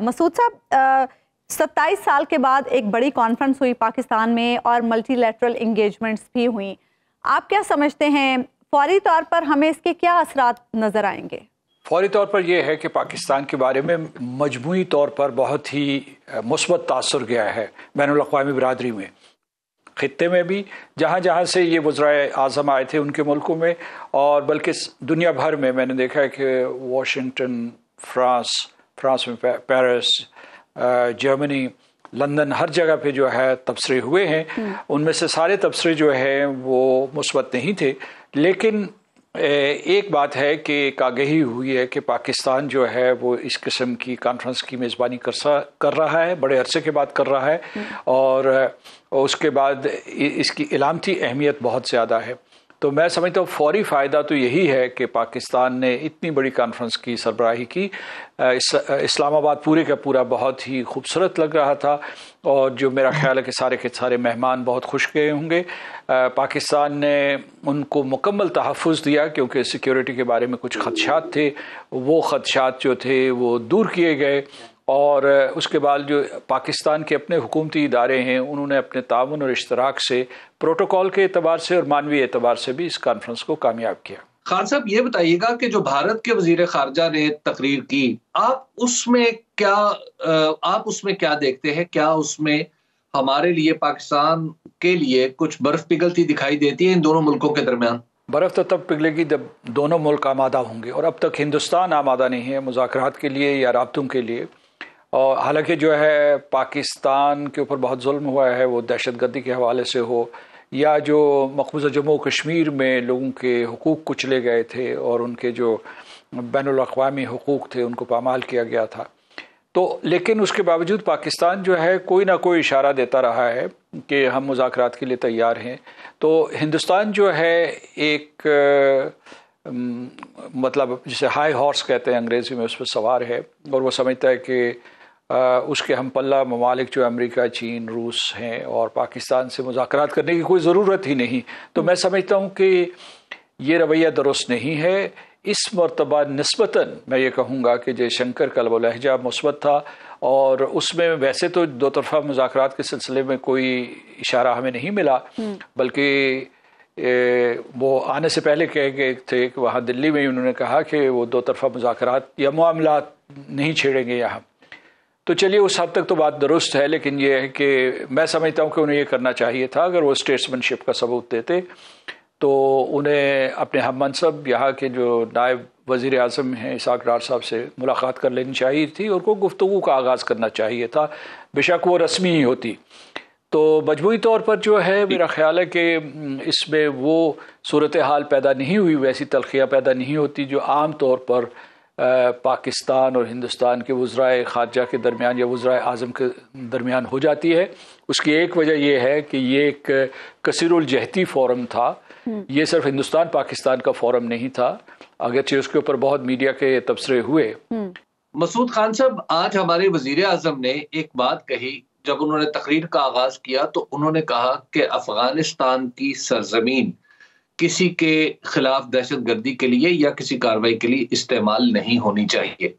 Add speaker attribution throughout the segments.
Speaker 1: مسعود صاحب، 27 سال کے بعد ایک بڑی کانفرنس ہوئی پاکستان میں اور ملٹی لیٹرل انگیجمنٹس بھی ہوئیں. آپ کیا سمجھتے ہیں فوری طور پر ہمیں اس کے کیا اثرات نظر آئیں گے؟
Speaker 2: فوری طور پر یہ ہے کہ پاکستان کے بارے میں مجموعی طور پر بہت ہی مثبت تاثر گیا ہے بین الاقوامی برادری میں، خطے میں بھی جہاں جہاں سے یہ وزرائے اعظم آئے تھے ان کے ملکوں میں، اور بلکہ دنیا بھر میں. میں نے دیکھا ہے کہ واشنگٹن، فرانس میں پیرس، جرمنی، لندن، ہر جگہ پہ جو ہے تبصرے ہوئے ہیں. ان میں سے سارے تبصرے جو ہیں وہ مثبت نہیں تھے، لیکن ایک بات ہے کہ ایک آگہی ہوئی ہے کہ پاکستان جو ہے وہ اس قسم کی کانفرنس کی میزبانی کر رہا ہے، بڑے عرصے کے بعد کر رہا ہے، اور اس کے بعد اس کی علامتی اہمیت بہت زیادہ ہے. تو میں سمجھتا ہوں فوری فائدہ تو یہی ہے کہ پاکستان نے اتنی بڑی کانفرنس کی سربراہی کی. اسلام آباد پورے کا پورا بہت ہی خوبصورت لگ رہا تھا، اور جو میرا خیال ہے کہ سارے کے سارے مہمان بہت خوش گئے ہوں گے. پاکستان نے ان کو مکمل تحفظ دیا کیونکہ سیکیورٹی کے بارے میں کچھ خدشات تھے، وہ خدشات جو تھے وہ دور کیے گئے. اور اس کے بعد جو پاکستان کے اپنے حکومتی ادارے ہیں انہوں نے اپنے تعاون اور اشتراک سے پروٹوکول کے اعتبار سے اور مانوی اعتبار سے بھی اس کانفرنس کو کامیاب کیا.
Speaker 3: خان صاحب یہ بتائیے گا کہ جو بھارت کے وزیر خارجہ نے تقریر کی، آپ اس میں کیا دیکھتے ہیں؟ کیا اس میں ہمارے لیے، پاکستان کے لیے کچھ برف پگھلتی دکھائی دیتی ہے ان دونوں ملکوں کے درمیان؟
Speaker 2: برف تو تب پگھلے گی جب دونوں ملک آمادہ ہوں گے، اور اب تک ہندوستان آمادہ نہیں ہے مذاکرات کے لیے یا رابطوں کے لیے. اور حالانکہ جو ہے پاکستان کے اوپر بہت ظلم ہوا ہے، وہ دہشت گردی کے حوالے سے ہو یا جو مقبوضہ جموں و کشمیر میں لوگوں کے حقوق کچلے گئے تھے اور ان کے جو بین الاقوامی حقوق تھے ان کو پامال کیا گیا تھا. تو لیکن اس کے باوجود پاکستان جو ہے کوئی نہ کوئی اشارہ دیتا رہا ہے کہ ہم مذاکرات کے لیے تیار ہیں. تو ہندوستان جو ہے ایک مطلب جسے ہائی ہارس کہتے ہیں انگریزی میں، اس پہ سوار ہے، اور وہ سمجھتا ہے کہ اس کے ہم پلہ ممالک جو امریکہ، چین، روس ہیں، اور پاکستان سے مذاکرات کرنے کی کوئی ضرورت ہی نہیں. تو میں سمجھتا ہوں کہ یہ رویہ درست نہیں ہے. اس مرتبہ نسبتاً میں یہ کہوں گا کہ جے شنکر کا لب و لہجہ مثبت تھا، اور اس میں ویسے تو دو طرفہ مذاکرات کے سلسلے میں کوئی اشارہ ہمیں نہیں ملا، بلکہ وہ آنے سے پہلے کہہ گئے تھے کہ وہاں دلی میں انہوں نے کہا کہ وہ دو طرفہ مذاکرات یا معاملات نہیں چھیڑیں گے یہاں. تو چلیے اس حد تک تو بات درست ہے، لیکن یہ ہے کہ میں سمجھتا ہوں کہ انہیں یہ کرنا چاہیے تھا. اگر وہ اسٹیٹسمین شپ کا ثبوت دیتے تو انہیں اپنے ہم منصب یہاں کے جو نائب وزیر اعظم ہیں اسحاق ڈار صاحب سے ملاقات کر لینی چاہیے تھی، اور کو گفتگو کا آغاز کرنا چاہیے تھا، بے شک وہ رسمی ہی ہوتی. تو مجموعی طور پر جو ہے میرا خیال ہے کہ اس میں وہ صورتحال پیدا نہیں ہوئی، ویسی تلخیاں پیدا نہیں ہوتی جو عام طور پر پاکستان اور ہندوستان کے وزرائے خارجہ کے درمیان یا وزرائے اعظم کے درمیان ہو جاتی ہے. اس کی ایک وجہ یہ ہے کہ یہ ایک کثیر الجہتی فورم تھا، یہ صرف ہندوستان پاکستان کا فورم نہیں تھا، اگرچہ اس کے اوپر بہت میڈیا کے تبصرے ہوئے.
Speaker 3: مسعود خان صاحب، آج ہمارے وزیر اعظم نے ایک بات کہی جب انہوں نے تقریر کا آغاز کیا، تو انہوں نے کہا کہ افغانستان کی سرزمین کسی کے خلاف دہشت گردی کے لیے یا کسی کارروائی کے لیے استعمال نہیں ہونی چاہیے.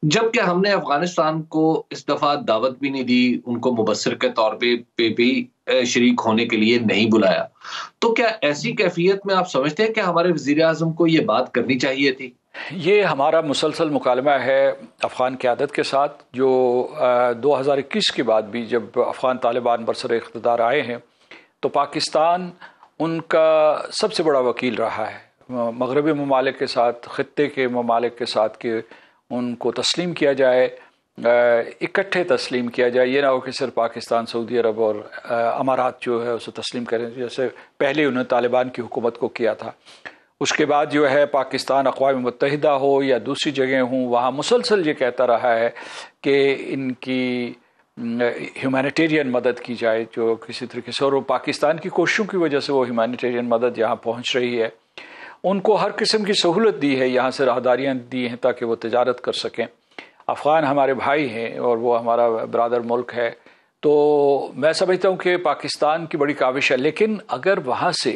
Speaker 3: جبکہ ہم نے افغانستان کو اس دفعہ دعوت بھی نہیں دی، ان کو مبصر کے طور پہ بھی شریک ہونے کے لیے نہیں بلایا. تو کیا ایسی کیفیت میں آپ سمجھتے ہیں کہ ہمارے وزیر اعظم کو یہ بات کرنی چاہیے تھی؟
Speaker 2: یہ ہمارا مسلسل مکالمہ ہے افغان قیادت کے ساتھ، جو 2021 کے بعد بھی جب افغان طالبان برسر اقتدار آئے ہیں تو پاکستان ان کا سب سے بڑا وکیل رہا ہے مغربی ممالک کے ساتھ، خطے کے ممالک کے ساتھ، کہ ان کو تسلیم کیا جائے، اکٹھے تسلیم کیا جائے. یہ نہ ہو کہ صرف پاکستان، سعودی عرب اور امارات جو ہے اسے تسلیم کریں، جیسے پہلے انہوں نے طالبان کی حکومت کو کیا تھا. اس کے بعد جو ہے پاکستان اقوام متحدہ ہو یا دوسری جگہیں ہوں، وہاں مسلسل یہ کہتا رہا ہے کہ ان کی ہیومینیٹیرین مدد کی جائے جو کسی طریقے سے، اور پاکستان کی کوششوں کی وجہ سے وہ ہیومینیٹیرین مدد یہاں پہنچ رہی ہے. ان کو ہر قسم کی سہولت دی ہے، یہاں سے راہداریاں دی ہیں تاکہ وہ تجارت کر سکیں. افغان ہمارے بھائی ہیں اور وہ ہمارا برادر ملک ہے. تو میں سمجھتا ہوں کہ پاکستان کی بڑی کاوش ہے، لیکن اگر وہاں سے